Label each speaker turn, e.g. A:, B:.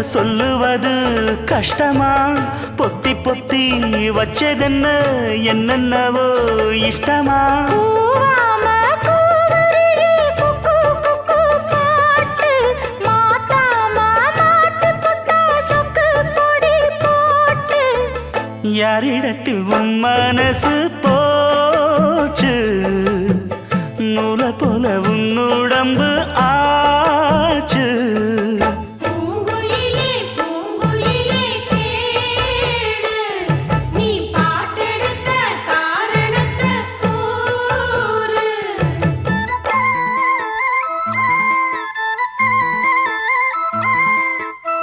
A: சொல்லுவது கஷ்டமா பொத்தி பொத்தி வச்சதென்ன என்னென்னவோ இஷ்டமா யாரிடத்தில் உன் மனசு போச்சு நூலை போல உன் உடம்பு